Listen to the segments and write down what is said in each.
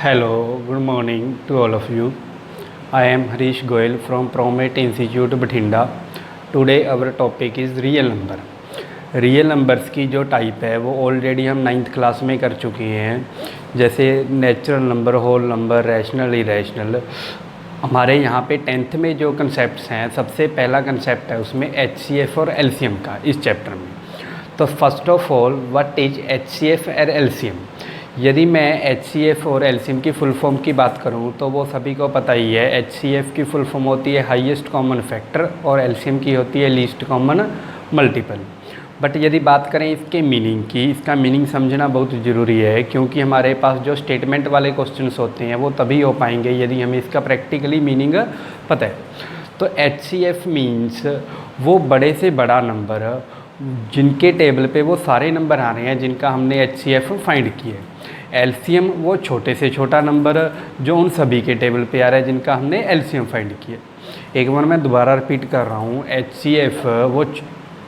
Hello, good morning to all of you. I am Harish Goyal from Promate Institute Bathinda. Today our topic is real number. Real numbers की जो type है वो already हम 9th class में कर चुके हैं, जैसे natural number, whole number, rational, irrational. हमारे यहाँ पे 10th में जो कंसेप्ट्स हैं, सबसे पहला कंसेप्ट है उसमें HCF और LCM का इस चैप्टर में। तो first of all what is HCF और LCM। यदि मैं HCF और LCM की फुल फॉर्म की बात करूं तो वो सभी को पता ही है। HCF की फुल फॉर्म होती है हाईएस्ट कॉमन फैक्टर और LCM की होती है लीस्ट कॉमन मल्टीपल। बट यदि बात करें इसके मीनिंग की, इसका मीनिंग समझना बहुत ज़रूरी है, क्योंकि हमारे पास जो स्टेटमेंट वाले क्वेश्चंस होते हैं वो तभी हो पाएंगे यदि हमें इसका प्रैक्टिकली मीनिंग पता है। तो HCF मीन्स वो बड़े से बड़ा नंबर जिनके टेबल पे वो सारे नंबर आ रहे हैं जिनका हमने HCF फाइंड किया है। LCM वो छोटे से छोटा नंबर जो उन सभी के टेबल पे आ रहा है जिनका हमने LCM फाइंड किया। एक बार मैं दोबारा रिपीट कर रहा हूँ, HCF वो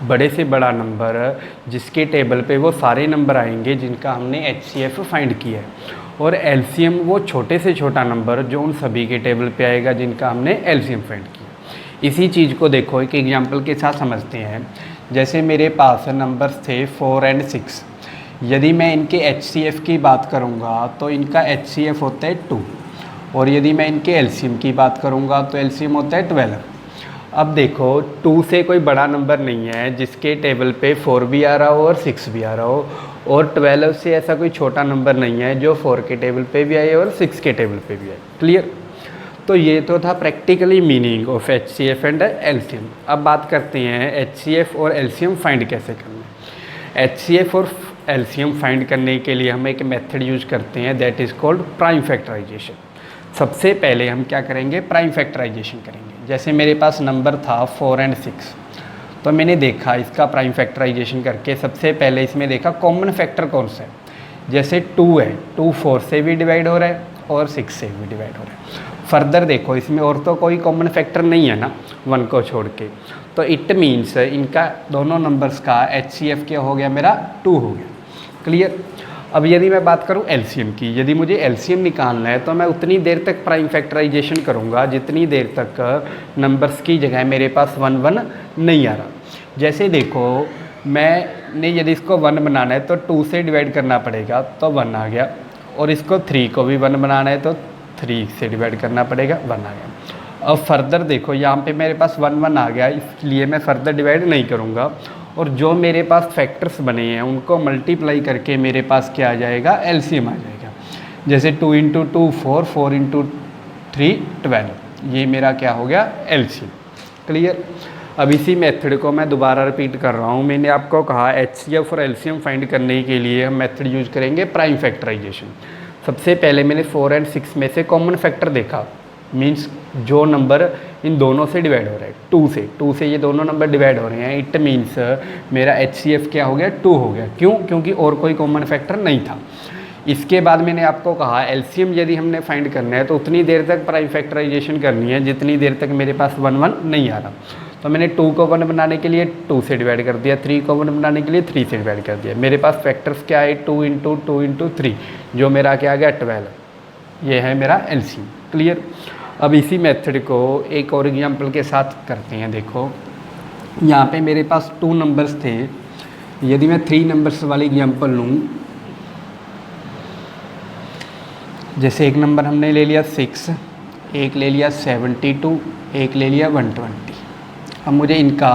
बड़े से बड़ा नंबर जिसके टेबल पे वो सारे नंबर आएंगे जिनका हमने HCF फाइंड किया है, और LCM वो छोटे से छोटा नंबर जो उन सभी के टेबल पे आएगा जिनका हमने LCM फाइंड किया। इसी चीज़ को देखो एक एग्जांपल के साथ समझते हैं। जैसे मेरे पास नंबर्स थे 4 और 6। यदि मैं इनके HCF की बात करूँगा तो इनका HCF होता है 2, और यदि मैं इनके LCM की बात करूँगा तो LCM होता है 12। अब देखो 2 से कोई बड़ा नंबर नहीं है जिसके टेबल पे 4 भी आ रहा हो और 6 भी आ रहा हो, और 12 से ऐसा कोई छोटा नंबर नहीं है जो 4 के टेबल पे भी आए और 6 के टेबल पे भी आए। क्लियर? तो ये तो था practically meaning of HCF and LCM। अब बात करते हैं HCF और LCM फाइंड कैसे करना है। HCF और LCM फाइंड करने के लिए हम एक मेथड यूज करते हैं, that is called prime factorisation. सबसे पहले हम क्या करेंगे, प्राइम फैक्टराइजेशन करेंगे। जैसे मेरे पास नंबर था 4 और 6, तो मैंने देखा इसका प्राइम फैक्टराइजेशन करके सबसे पहले इसमें देखा कॉमन फैक्टर कौन सा है। जैसे 2 है, 2 4 से भी डिवाइड हो रहा है और 6 से भी डिवाइड हो रहा है। फर्दर देखो इसमें और तो कोई कॉमन फैक्टर नहीं है ना 1 को छोड़ के, तो इट मीन्स इनका दोनों नंबर्स का HCF क्या हो गया, मेरा 2 हो गया। क्लियर? अब यदि मैं बात करूं LCM की, यदि मुझे LCM निकालना है तो मैं उतनी देर तक प्राइम फैक्टराइजेशन करूंगा जितनी देर तक नंबर्स की जगह मेरे पास 1 1 नहीं आ रहा। जैसे देखो मैंने यदि इसको 1 बनाना है तो 2 से डिवाइड करना पड़ेगा तो 1 आ गया, और इसको 3 को भी 1 बनाना है तो 3 से डिवाइड करना पड़ेगा, 1 आ गया। अब फर्दर देखो यहाँ पे मेरे पास 1 1 आ गया, इसलिए मैं फर्दर डिवाइड नहीं करूँगा, और जो मेरे पास फैक्टर्स बने हैं उनको मल्टीप्लाई करके मेरे पास क्या आ जाएगा, LCM आ जाएगा। जैसे 2 × 2 4, 4 × 3 12, ये मेरा क्या हो गया, LCM। क्लियर? अब इसी मेथड को मैं दोबारा रिपीट कर रहा हूँ। मैंने आपको कहा HCF और LCM फाइंड करने के लिए हम मेथड यूज करेंगे प्राइम फैक्टराइजेशन। सबसे पहले मैंने 4 और 6 में से कॉमन फैक्टर देखा, मीन्स जो नंबर इन दोनों से डिवाइड हो रहा है, 2 से ये दोनों नंबर डिवाइड हो रहे हैं, इट मीन्स मेरा HCF क्या हो गया, 2 हो गया। क्यों? क्योंकि और कोई कॉमन फैक्टर नहीं था। इसके बाद मैंने आपको कहा LCM यदि हमने फाइंड करना है तो उतनी देर तक प्राइम फैक्टराइजेशन करनी है जितनी देर तक मेरे पास 1 1 नहीं आ रहा। तो मैंने 2 को 1 बनाने के लिए 2 से डिवाइड कर दिया, 3 को 1 बनाने के लिए 3 से डिवाइड कर दिया। मेरे पास फैक्टर्स क्या है, 2 × 2 × 3, जो मेरा क्या आ गया, 12। ये है मेरा LCM। क्लियर? अब इसी मेथड को एक और एग्जांपल के साथ करते हैं। देखो यहाँ पे मेरे पास 2 नंबर्स थे। यदि मैं 3 नंबर्स वाली एग्जांपल लूँ, जैसे एक नंबर हमने ले लिया 6, एक ले लिया 72, एक ले लिया 120। अब मुझे इनका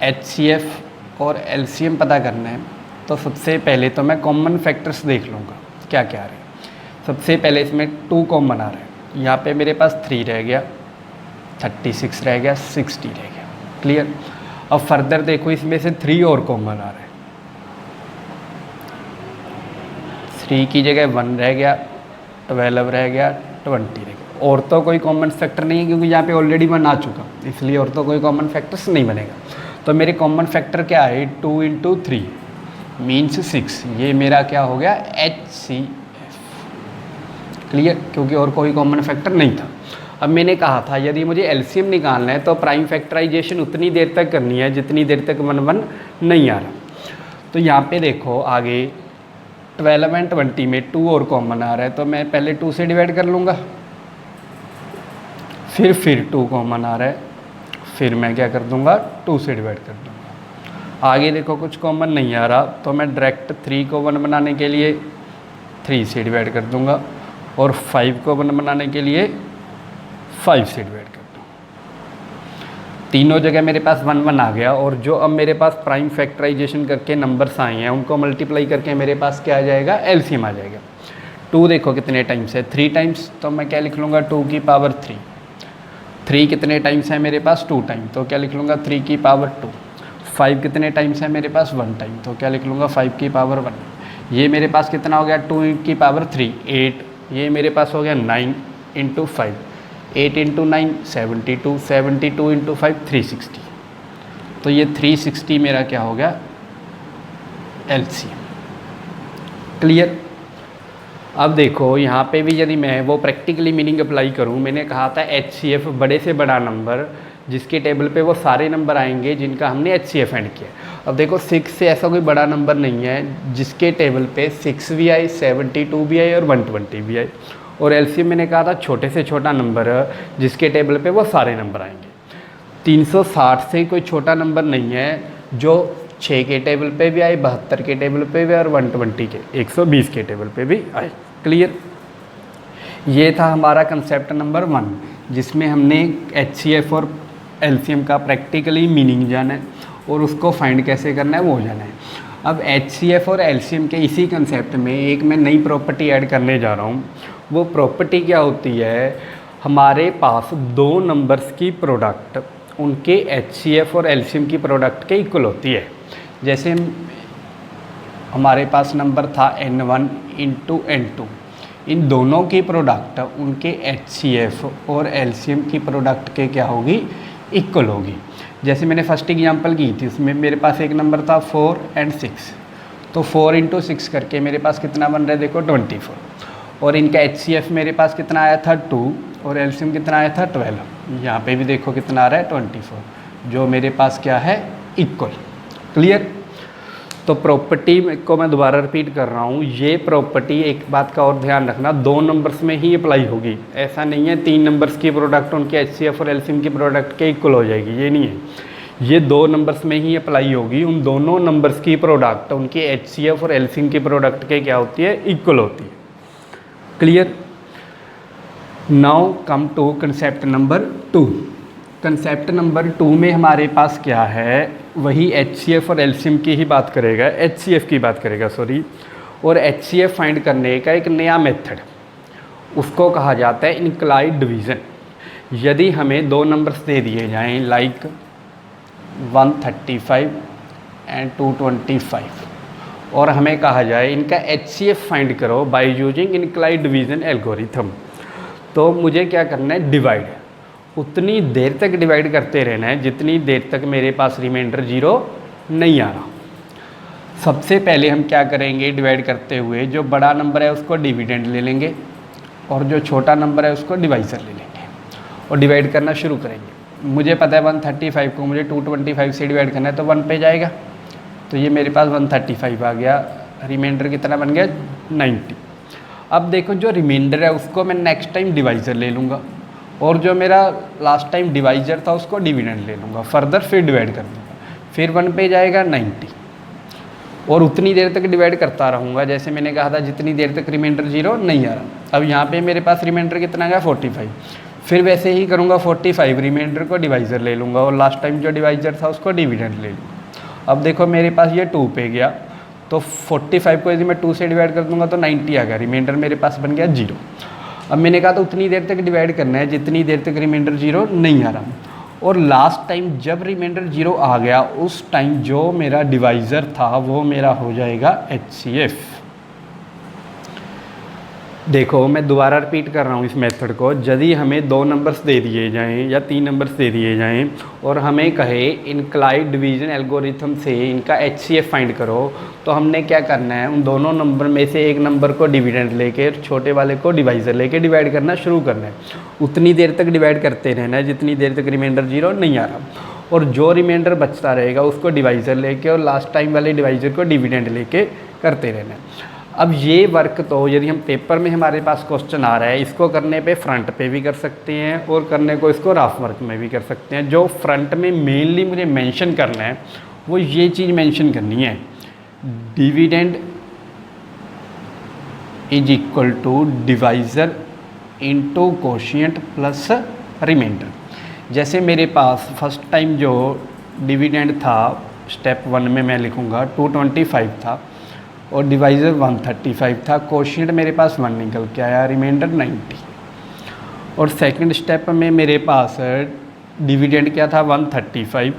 HCF और LCM पता करना है, तो सबसे पहले तो मैं कॉमन फैक्टर्स देख लूँगा क्या क्या आ रहे हैं। सबसे पहले इसमें 2 कॉमन आ रहा है, यहाँ पे मेरे पास 3 रह गया, 36 रह गया, 60 रह गया। क्लियर? अब फर्दर देखो इसमें से 3 और कॉमन आ रहा है, 3 की जगह 1 रह गया, 12 रह गया, 20 रह गया। और तो कोई कॉमन फैक्टर नहीं है क्योंकि यहाँ पे ऑलरेडी 1 आ चुका, इसलिए और तो कोई कॉमन फैक्टर्स नहीं बनेगा। तो मेरे कॉमन फैक्टर क्या है, 2 × 3 मीन्स 6। ये मेरा क्या हो गया, HCF। क्लियर? क्योंकि और कोई कॉमन फैक्टर नहीं था। अब मैंने कहा था यदि मुझे LCM निकालना है तो प्राइम फैक्टराइजेशन उतनी देर तक करनी है जितनी देर तक 1 1 नहीं आ रहा। तो यहाँ पे देखो आगे 12 एंड 20 में 2 और कॉमन आ रहा है, तो मैं पहले 2 से डिवाइड कर लूँगा, फिर 2 कॉमन आ रहा है, फिर मैं क्या कर दूँगा 2 से डिवाइड कर दूँगा। आगे देखो कुछ कॉमन नहीं आ रहा, तो मैं डायरेक्ट 3 को 1 बनाने के लिए 3 से डिवाइड कर दूँगा, और 5 को 1 बनाने के लिए 5 से डिवाइड कर दूँगा। तीनों जगह मेरे पास 1 1 आ गया, और जो अब मेरे पास प्राइम फैक्टराइजेशन करके नंबर्स आए हैं उनको मल्टीप्लाई करके मेरे पास क्या आ जाएगा, एलसीएम आ जाएगा। 2 देखो कितने टाइम्स है, 3 टाइम्स, तो मैं क्या लिख लूँगा 2 की पावर 3। 3 कितने टाइम्स है मेरे पास, 2 टाइम, तो क्या लिख लूँगा 3 की पावर 2। 5 कितने टाइम्स है मेरे पास, 1 टाइम, तो क्या लिख लूँगा 5 की पावर 1। ये मेरे पास कितना हो गया, 2 की पावर 3 8, ये मेरे पास हो गया 9 इंटू 5, 8 इंटू 9 72, 72 इंटू 5 360, तो ये 360 मेरा क्या हो गया एलसीएम। क्लियर। अब देखो यहाँ पे भी यदि मैं वो प्रैक्टिकली मीनिंग अप्लाई करूँ, मैंने कहा था HCF बड़े से बड़ा नंबर जिसके टेबल पे वो सारे नंबर आएंगे जिनका हमने HCF ऐड किया। अब देखो 6 से ऐसा कोई बड़ा नंबर नहीं है जिसके टेबल पे 6 भी आए, 72 भी आए और 120 भी आए। और एलसीएम मैंने कहा था छोटे से छोटा नंबर जिसके टेबल पे वो सारे नंबर आएंगे। 360 से कोई छोटा नंबर नहीं है जो 6 के टेबल पे भी आए, 72 के टेबल पे भी और 120 के 120 के टेबल पे भी आए। क्लियर। ये था हमारा कंसेप्ट नंबर 1 जिसमें हमने HCF और एलसीएम का प्रैक्टिकली मीनिंग जाना है और उसको फाइंड कैसे करना है वो जाना है। अब HCF और एलसीएम के इसी कंसेप्ट में एक मैं नई प्रॉपर्टी ऐड करने जा रहा हूँ। वो प्रॉपर्टी क्या होती है, हमारे पास दो नंबर्स की प्रोडक्ट उनके HCF और एलसीएम की प्रोडक्ट के इक्वल होती है। जैसे हमारे पास नंबर था n1 इंटू n2, इन दोनों की प्रोडक्ट उनके HCF और एलसीएम की प्रोडक्ट के क्या होगी, इक्वल होगी। जैसे मैंने फर्स्ट एग्जांपल की थी उसमें मेरे पास एक नंबर था 4 और 6, तो 4 इंटू 6 करके मेरे पास कितना बन रहा है देखो 24, और इनका HCF मेरे पास कितना आया था 2 और एलसीएम कितना आया था 12। यहाँ पे भी देखो कितना आ रहा है 24, जो मेरे पास क्या है इक्वल। क्लियर। तो प्रॉपर्टी को मैं दोबारा रिपीट कर रहा हूँ, ये प्रॉपर्टी एक बात का और ध्यान रखना, दो नंबर्स में ही अप्लाई होगी। ऐसा नहीं है 3 नंबर्स की प्रोडक्ट उनके HCF और एलसीएम की प्रोडक्ट के इक्वल हो जाएगी, ये नहीं है। ये 2 नंबर्स में ही अप्लाई होगी। उन दोनों नंबर्स की प्रोडक्ट उनके HCF और एलसीएम की प्रोडक्ट के क्या होती है, इक्वल होती है। Clear. Now come to concept number 2। Concept number 2 में हमारे पास क्या है, वही HCF और एलसीएम की ही बात करेगा, HCF की बात करेगा सॉरी। और HCF फाइंड करने का एक नया मेथड, उसको कहा जाता है इंक्लाइड डिवीज़न। यदि हमें 2 नंबर्स दे दिए जाएं लाइक 135 एंड 225 और हमें कहा जाए इनका HCF फाइंड करो बाय यूजिंग इंक्लाइड डिवीज़न एल्गोरिथम, तो मुझे क्या करना है, डिवाइड उतनी देर तक डिवाइड करते रहना है जितनी देर तक मेरे पास रिमाइंडर 0 नहीं आ रहा। सबसे पहले हम क्या करेंगे, डिवाइड करते हुए जो बड़ा नंबर है उसको डिविडेंड ले लेंगे और जो छोटा नंबर है उसको डिवाइज़र ले लेंगे और डिवाइड करना शुरू करेंगे। मुझे पता है 135 को मुझे 225 से डिवाइड करना है तो 1 पे जाएगा, तो ये मेरे पास 135 आ गया। रिमाइंडर कितना बन गया 90। अब देखो जो रिमाइंडर है उसको मैं नेक्स्ट टाइम डिवाइज़र ले लूँगा और जो मेरा लास्ट टाइम डिवाइज़र था उसको डिविडेंड ले लूँगा, फर्दर फिर डिवाइड कर दूँगा, फिर 1 पे जाएगा 90 और उतनी देर तक डिवाइड करता रहूँगा जैसे मैंने कहा था जितनी देर तक रिमाइंडर 0 नहीं आ रहा। अब यहाँ पे मेरे पास रिमाइंडर कितना गया 45, फिर वैसे ही करूँगा 45 रिमाइंडर को डिवाइज़र ले लूँगा और लास्ट टाइम जो डिवाइज़र था उसको डिविडेंड ले लूँगा। अब देखो मेरे पास ये 2 पे गया, तो 45 को यदि मैं 2 से डिवाइड कर दूँगा तो 90 आ गया, रिमाइंडर मेरे पास बन गया 0। अब मैंने कहा तो उतनी देर तक डिवाइड करना है जितनी देर तक रिमाइंडर 0 नहीं आ रहा, और लास्ट टाइम जब रिमाइंडर 0 आ गया उस टाइम जो मेरा डिवाइज़र था वो मेरा हो जाएगा HCF। देखो मैं दोबारा रिपीट कर रहा हूँ इस मेथड को। यदि हमें 2 नंबर्स दे दिए जाएं या 3 नंबर्स दे दिए जाएं और हमें कहे इंक्लाइड डिवीज़न एल्गोरिथम से इनका HCF फाइंड करो, तो हमने क्या करना है, उन दोनों नंबर में से एक नंबर को डिविडेंड लेके छोटे वाले को डिवाइज़र लेके डिवाइड करना शुरू करना है। उतनी देर तक डिवाइड करते रहना है जितनी देर तक रिमाइंडर 0 नहीं आ रहा, और जो रिमाइंडर बचता रहेगा उसको डिवाइज़र लेके और लास्ट टाइम वाले डिवाइज़र को डिविडेंड लेके करते रहना है। अब ये वर्क तो यदि हम पेपर में हमारे पास क्वेश्चन आ रहा है, इसको करने पे फ्रंट पे भी कर सकते हैं और करने को इसको रफ वर्क में भी कर सकते हैं। जो फ्रंट में मेनली मुझे मेंशन करना है वो ये चीज़ मेंशन करनी है, dividend is equal to divisor into quotient plus remainder. जैसे मेरे पास फर्स्ट टाइम जो डिविडेंड था स्टेप 1 में मैं लिखूँगा 225 था और डिवाइज़र 135 था, कोशिएंट मेरे पास 1 निकल के आया, रिमाइंडर 90। और सेकंड स्टेप में मेरे पास डिविडेंड क्या था 135,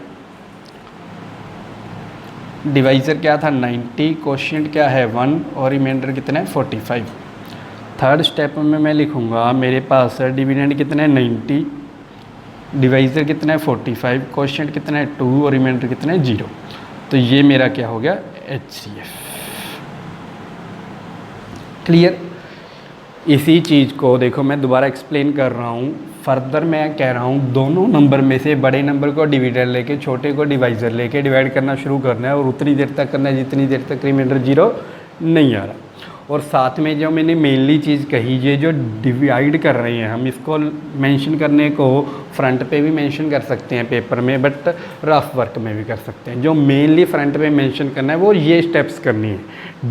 डिवाइज़र क्या था 90, कोशिएंट क्या है 1 और रिमाइंडर कितना है 45। थर्ड स्टेप में मैं लिखूँगा मेरे पास डिविडेंड कितना है 90, डिवाइज़र कितना है 45, कोशिएंट कितना है 2 और रिमाइंडर कितना है 0। तो ये मेरा क्या हो गया HCF। क्लियर। इसी चीज़ को देखो मैं दोबारा एक्सप्लेन कर रहा हूँ। फर्दर मैं कह रहा हूँ दोनों नंबर में से बड़े नंबर को डिविडेंड लेके छोटे को डिवाइज़र लेके डिवाइड करना शुरू करना है और उतनी देर तक करना है जितनी देर तक रिमाइंडर 0 नहीं आ रहा। और साथ में जो मैंने मेनली चीज़ कही, ये जो डिवाइड कर रहे हैं हम, इसको मेंशन करने को फ्रंट पे भी मेंशन कर सकते हैं पेपर में, बट रफ वर्क में भी कर सकते हैं। जो मेनली फ्रंट पे मेंशन करना है वो ये स्टेप्स करनी है,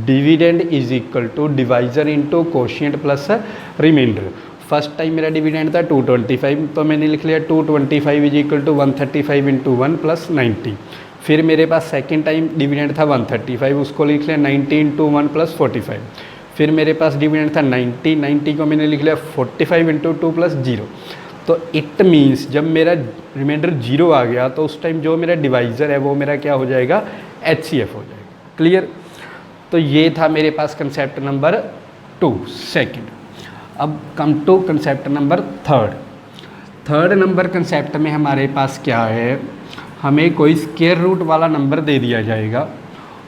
dividend is equal to divisor into quotient plus remainder. First time मेरा डिविडेंड था 225, तो मैंने लिख लिया 225 is equal to 135 into 1 plus 90। फिर मेरे पास सेकंड टाइम डिविडेंड था 135, उसको लिख लिया 90 इंटू 1 प्लस 45। फिर मेरे पास डिविडेंड था 90 को मैंने लिख लिया 45 इंटू 2 प्लस 0। तो इट मीन्स जब मेरा रिमाइंडर 0 आ गया तो उस टाइम जो मेरा डिवाइज़र है वो मेरा क्या हो जाएगा HCF हो जाएगा। क्लियर। तो ये था मेरे पास कंसेप्ट नंबर 2 सेकंड। अब come to concept number third number concept में हमारे पास क्या है, हमें कोई स्क्वायर रूट वाला नंबर दे दिया जाएगा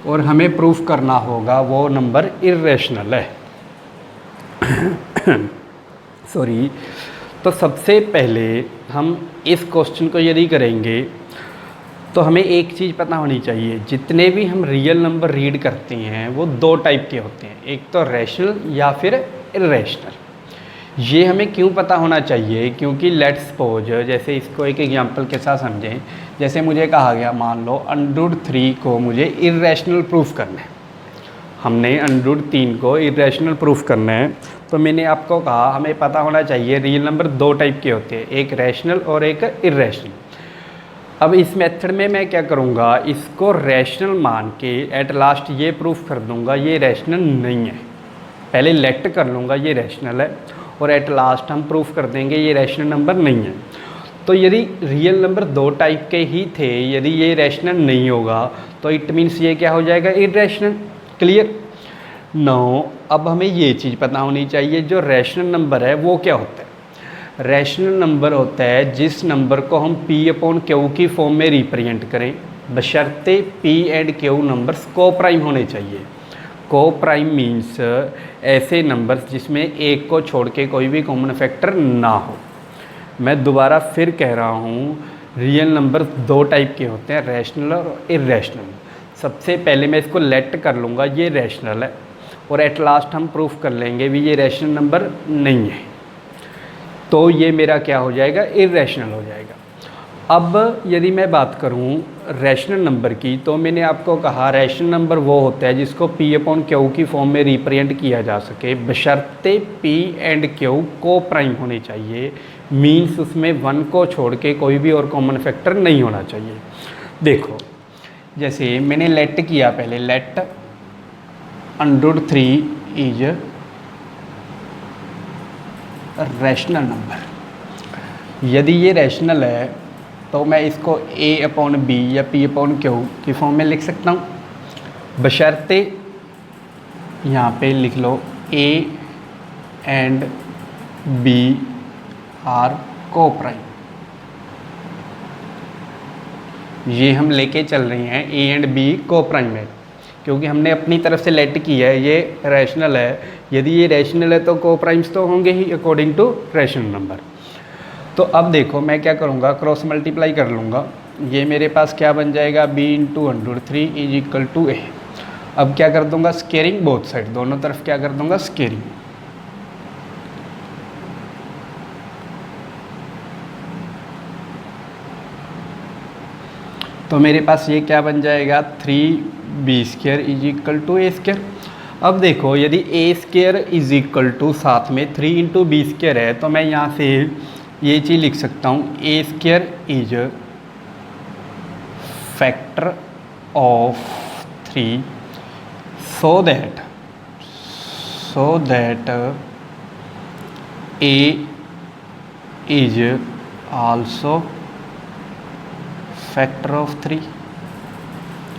और हमें प्रूफ करना होगा वो नंबर इर्रेशनल है। सॉरी। तो सबसे पहले हम इस क्वेश्चन को यदि करेंगे तो हमें एक चीज़ पता होनी चाहिए, जितने भी हम रियल नंबर रीड करते हैं वो 2 टाइप के होते हैं, एक तो रैशनल या फिर इर्रेशनल। ये हमें क्यों पता होना चाहिए, क्योंकि लेट्स सपोज, जैसे इसको एक एग्जांपल के साथ समझें। जैसे मुझे कहा गया, मान लो √3 को मुझे इर्रेशनल प्रूफ करना है, हमने √3 को इर्रेशनल प्रूफ करना है। तो मैंने आपको कहा हमें पता होना चाहिए रियल नंबर 2 टाइप के होते हैं, एक रैशनल और एक इर्रेशनल। अब इस मेथड में मैं क्या करूँगा, इसको रैशनल मान के एट लास्ट ये प्रूफ कर दूँगा ये रैशनल नहीं है। पहले लेट कर लूँगा ये रैशनल है और एट लास्ट हम प्रूफ कर देंगे ये रैशनल नंबर नहीं है। तो यदि रियल नंबर 2 टाइप के ही थे, यदि ये रैशनल नहीं होगा तो इट मीन्स ये क्या हो जाएगा इर्रेशनल। क्लियर। नो, अब हमें ये चीज़ पता होनी चाहिए जो रैशनल नंबर है वो क्या होता है। रैशनल नंबर होता है जिस नंबर को हम P/Q की फॉर्म में रिप्रेजेंट करें, बशर्ते P एंड Q नंबर्स को प्राइम होने चाहिए। को प्राइम मीन्स ऐसे नंबर्स जिसमें एक को छोड़ के कोई भी कॉमन फैक्टर ना हो। मैं दोबारा फिर कह रहा हूँ, रियल नंबर 2 टाइप के होते हैं, रैशनल और इर्रेशनल। सबसे पहले मैं इसको लेट कर लूँगा ये रैशनल है और एट लास्ट हम प्रूफ कर लेंगे भी ये रैशनल नंबर नहीं है, तो ये मेरा क्या हो जाएगा इर्रेशनल हो जाएगा। अब यदि मैं बात करूं रैशनल नंबर की, तो मैंने आपको कहा रैशनल नंबर वो होता है जिसको P/Q की फॉर्म में रिप्रेजेंट किया जा सके, बशर्ते P एंड Q को प्राइम होने चाहिए। मीन्स उसमें 1 को छोड़ के कोई भी और कॉमन फैक्टर नहीं होना चाहिए। देखो जैसे मैंने लेट किया, पहले लेट √3 इज रैशनल नंबर। यदि ये रैशनल है तो मैं इसको A/B या P/Q की फॉर्म में लिख सकता हूँ, बशर्ते यहाँ पे लिख लो A एंड B आर को प्राइम। ये हम लेके चल रहे हैं A एंड B को प्राइम में, क्योंकि हमने अपनी तरफ से लेट किया है, ये रैशनल है। यदि ये रैशनल है तो को प्राइम्स तो होंगे ही अकॉर्डिंग टू रैशनल नंबर। तो अब देखो मैं क्या करूँगा, क्रॉस मल्टीप्लाई कर लूँगा। ये मेरे पास क्या बन जाएगा B × √3 is equal to A। अब क्या कर दूंगा, स्केयरिंग बोथ साइड, दोनों तरफ क्या कर दूंगा, स्केयरिंग। तो मेरे पास ये क्या बन जाएगा, 3b² is equal to a²। अब देखो यदि a² इज इक्वल टू साथ में 3 इंटू b² है, तो मैं यहाँ से ये चीज़ लिख सकता हूँ, a² is factor of 3 so that a is also factor of 3।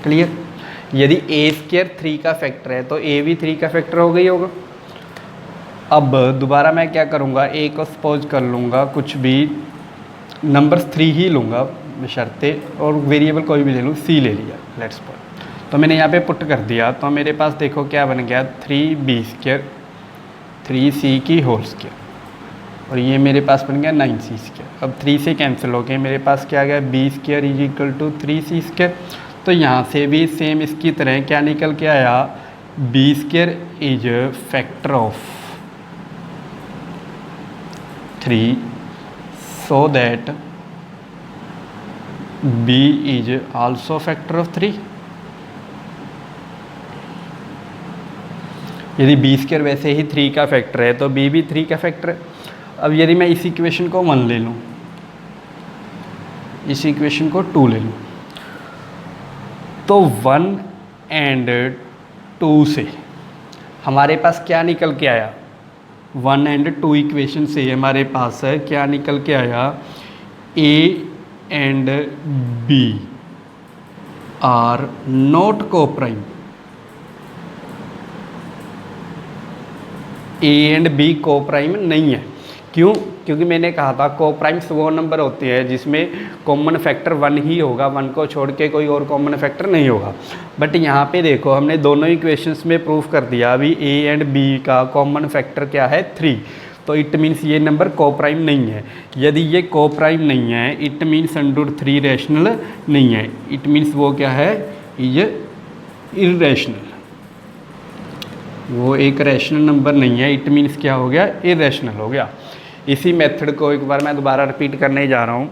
Clear. यदि a² 3 का फैक्टर है तो a भी 3 का फैक्टर हो गई होगा। अब दोबारा मैं क्या करूँगा, a को सपोज कर लूँगा कुछ भी नंबर्स 3 ही लूँगा बशर्ते, और वेरिएबल कोई भी ले लूँ, c ले लिया लेट्स सपोज। तो मैंने यहाँ पे पुट कर दिया, तो मेरे पास देखो क्या बन गया, 3b² 3c की होल स्क्वायर, और ये मेरे पास बन गया 9c²। अब 3 से कैंसिल हो गए, मेरे पास क्या आ गया, b² is equal to 3c²। तो यहाँ से भी सेम इसकी तरह क्या निकल के आया, b² is factor of 3 so that b is also factor of 3। यदि b² वैसे ही 3 का फैक्टर है तो b भी 3 का फैक्टर है। अब यदि मैं इस इक्वेशन को 1 ले लूँ, इस इक्वेशन को 2 ले लूँ, तो 1 एंड 2 से हमारे पास क्या निकल के आया, 1 एंड 2 इक्वेशन से हमारे पास क्या निकल के आया, a and b are not coprime. a and b coprime नहीं है। क्यों? क्योंकि मैंने कहा था कोप्राइम्स वो नंबर होते हैं जिसमें कॉमन फैक्टर 1 ही होगा, 1 को छोड़ के कोई और कॉमन फैक्टर नहीं होगा। बट यहाँ पे देखो हमने दोनों इक्वेशंस में प्रूफ कर दिया, अभी a एंड b का कॉमन फैक्टर क्या है, 3। तो इट मीन्स ये नंबर कोप्राइम नहीं है। यदि ये कोप्राइम नहीं है, इट मीन्स √3 रैशनल नहीं है, इट मीन्स वो क्या है, ये इर्रेशनल, वो एक रैशनल नंबर नहीं है, इट मीन्स क्या हो गया, इर्रेशनल हो गया। इसी मेथड को एक बार मैं दोबारा रिपीट करने जा रहा हूँ,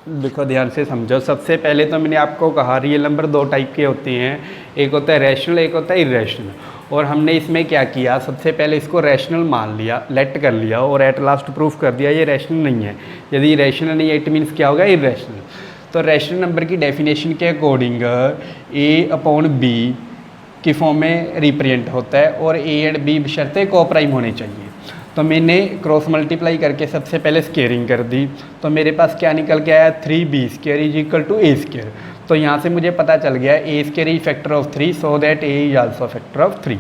देखो ध्यान से समझो। सबसे पहले तो मैंने आपको कहा रियल नंबर 2 टाइप के होते हैं, एक होता है रैशनल, एक होता है इर्रेशनल। और हमने इसमें क्या किया, सबसे पहले इसको रैशनल मान लिया, लेट कर लिया, और एट लास्ट प्रूफ कर दिया ये रैशनल नहीं है। यदि रैशनल नहीं है इट मीन्स क्या होगा, इर्रेशनल। तो रैशनल नंबर की डेफिनेशन के अकॉर्डिंग a/b की फॉर्म में रिप्रेजेंट होता है, और a एंड b बशर्ते कोप्राइम होने चाहिए। तो मैंने क्रॉस मल्टीप्लाई करके सबसे पहले स्केयरिंग कर दी, तो मेरे पास क्या निकल के आया, 3b² is equal to a²। तो यहाँ से मुझे पता चल गया a² is factor of 3 so that a is also factor of 3।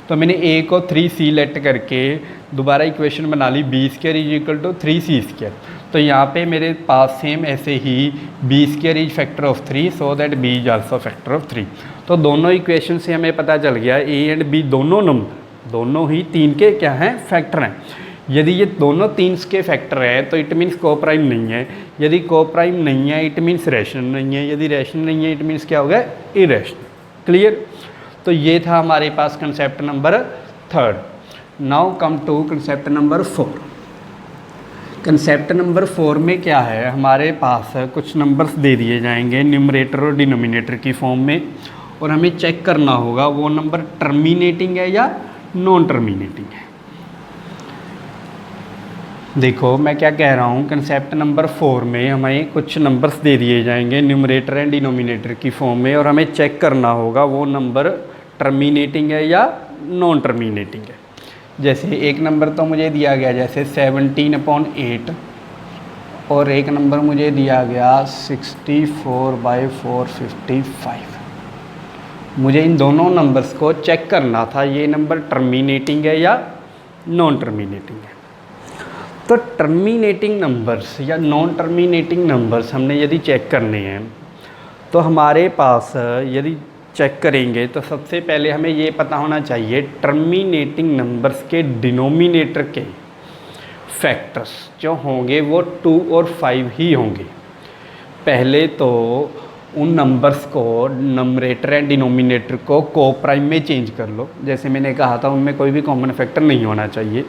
तो मैंने a को 3c लेट करके दोबारा इक्वेशन बना ली, b² is equal to 3c²। तो यहाँ पे मेरे पास सेम ऐसे ही b² is factor of 3 so that b is also factor of 3। तो दोनों इक्वेशन से हमें पता चल गया a एंड b दोनों नंबर, दोनों ही 3 के क्या हैं, फैक्टर हैं। यदि ये दोनों 3 के फैक्टर है तो इट मीन्स कोप्राइम नहीं है, यदि कोप्राइम नहीं है इट मीन्स रैशनल नहीं है, यदि रैशनल नहीं है इट मीन्स क्या हो गया, इरेशनल। क्लियर। तो ये था हमारे पास concept number 3। Now come to concept number 4। Concept number 4 में क्या है, हमारे पास कुछ नंबर्स दे दिए जाएंगे न्यूमरेटर और डिनोमिनेटर की फॉर्म में, और हमें चेक करना होगा वो नंबर टर्मिनेटिंग है या नॉन टर्मिनेटिंग है। देखो मैं क्या कह रहा हूँ, कंसेप्ट नंबर 4 में हमें कुछ नंबर्स दे दिए जाएंगे न्यूमरेटर एंड डिनोमिनेटर की फॉर्म में, और हमें चेक करना होगा वो नंबर टर्मिनेटिंग है या नॉन टर्मिनेटिंग है। जैसे एक नंबर तो मुझे दिया गया जैसे 17/8, और एक नंबर मुझे दिया गया 64/455। मुझे इन दोनों नंबर्स को चेक करना था ये नंबर टर्मिनेटिंग है या नॉन टर्मिनेटिंग है। तो टर्मिनेटिंग नंबर्स या नॉन टर्मिनेटिंग नंबर्स हमने यदि चेक करने हैं तो हमारे पास यदि चेक करेंगे तो सबसे पहले हमें ये पता होना चाहिए टर्मिनेटिंग नंबर्स के डिनोमिनेटर के फैक्टर्स जो होंगे वो 2 और 5 ही होंगे। पहले तो उन नंबर्स को नंबरेटर एंड डिनोमिनेटर को कोप्राइम में चेंज कर लो। जैसे मैंने कहा था उनमें कोई भी कॉमन फैक्टर नहीं होना चाहिए।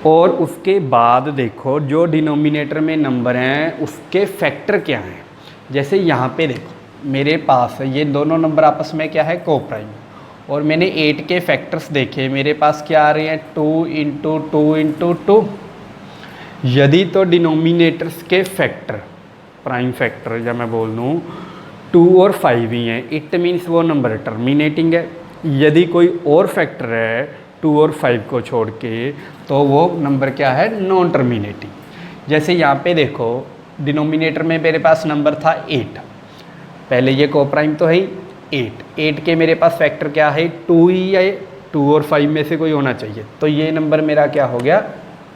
और उसके बाद देखो जो डिनोमिनेटर में नंबर हैं उसके फैक्टर क्या हैं। जैसे यहाँ पे देखो मेरे पास ये दोनों नंबर आपस में क्या है, कोप्राइम। और मैंने 8 के फैक्टर्स देखे, मेरे पास क्या आ रहे हैं 2 इंटू 2 इंटू 2। यदि तो डिनोमिनेटर्स के फैक्टर प्राइम फैक्टर जब मैं बोल दूँ 2 और 5 ही हैं, इट मीन्स वो नंबर टर्मिनेटिंग है। यदि कोई और फैक्टर है 2 और 5 को छोड़ के तो वो नंबर क्या है, नॉन टर्मिनेटिंग। जैसे यहाँ पे देखो डिनोमिनेटर में मेरे पास नंबर था 8, पहले ये कोप्राइम तो है ही 8 के मेरे पास फैक्टर क्या है 2 ही है, 2 और 5 में से कोई होना चाहिए, तो ये नंबर मेरा क्या हो गया,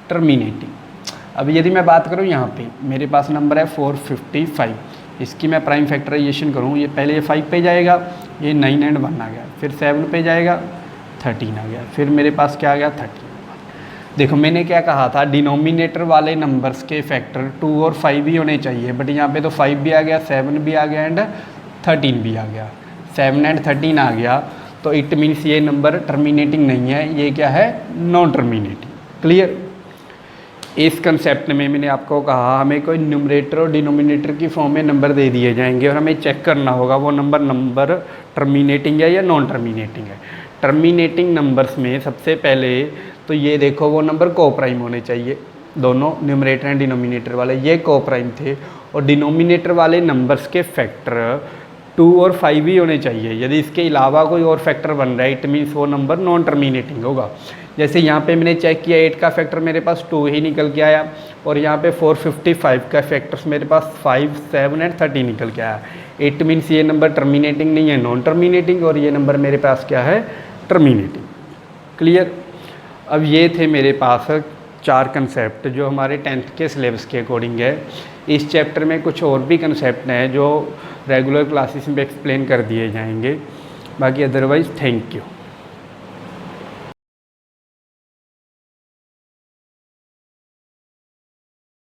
टर्मिनेटिंग। अब यदि मैं बात करूँ यहाँ पे मेरे पास नंबर है 455, इसकी मैं प्राइम फैक्टराइजेशन करूँ, ये पहले ये 5 पे जाएगा, ये 9 एंड 1 आ गया, फिर 7 पे जाएगा 13 आ गया, फिर मेरे पास क्या आ गया 13। देखो मैंने क्या कहा था, डिनोमिनेटर वाले नंबर्स के फैक्टर 2 और 5 ही होने चाहिए, बट यहाँ पे तो 5 भी आ गया, 7 भी आ गया एंड 13 भी आ गया। 7 एंड 13 आ गया तो इट मीन्स ये नंबर टर्मिनेटिंग नहीं है, ये क्या है, नॉन टर्मिनेटिंग। क्लियर। इस कंसेप्ट में मैंने आपको कहा हमें कोई न्यूमरेटर और डिनोमिनेटर की फॉर्म में नंबर दे दिए जाएंगे और हमें चेक करना होगा वो नंबर टर्मिनेटिंग है या नॉन टर्मिनेटिंग है। टर्मिनेटिंग नंबर्स में सबसे पहले तो ये देखो वो नंबर कोप्राइम होने चाहिए, दोनों न्यूमरेटर एंड डिनोमिनेटर वाले ये कोप्राइम थे। और डिनोमिनेटर वाले नंबर्स के फैक्टर 2 और 5 ही होने चाहिए। यदि इसके अलावा कोई और फैक्टर बन रहा है इट मीन्स वो नंबर नॉन टर्मिनेटिंग होगा। जैसे यहाँ पे मैंने चेक किया 8 का फैक्टर मेरे पास 2 ही निकल के आया, और यहाँ पे 455 का फैक्टर्स मेरे पास 5, 7 एंड 30 निकल के आया। इट मीन्स ये नंबर टर्मिनेटिंग नहीं है, नॉन टर्मिनेटिंग, और ये नंबर मेरे पास क्या है, टर्मिनेटिंग। क्लियर। अब ये थे मेरे पास 4 कंसेप्ट जो हमारे 10th के सिलेबस के अकॉर्डिंग है। इस चैप्टर में कुछ और भी कंसेप्ट हैं जो रेगुलर क्लासेस में एक्सप्लेन कर दिए जाएंगे। बाकी अदरवाइज़ थैंक यू।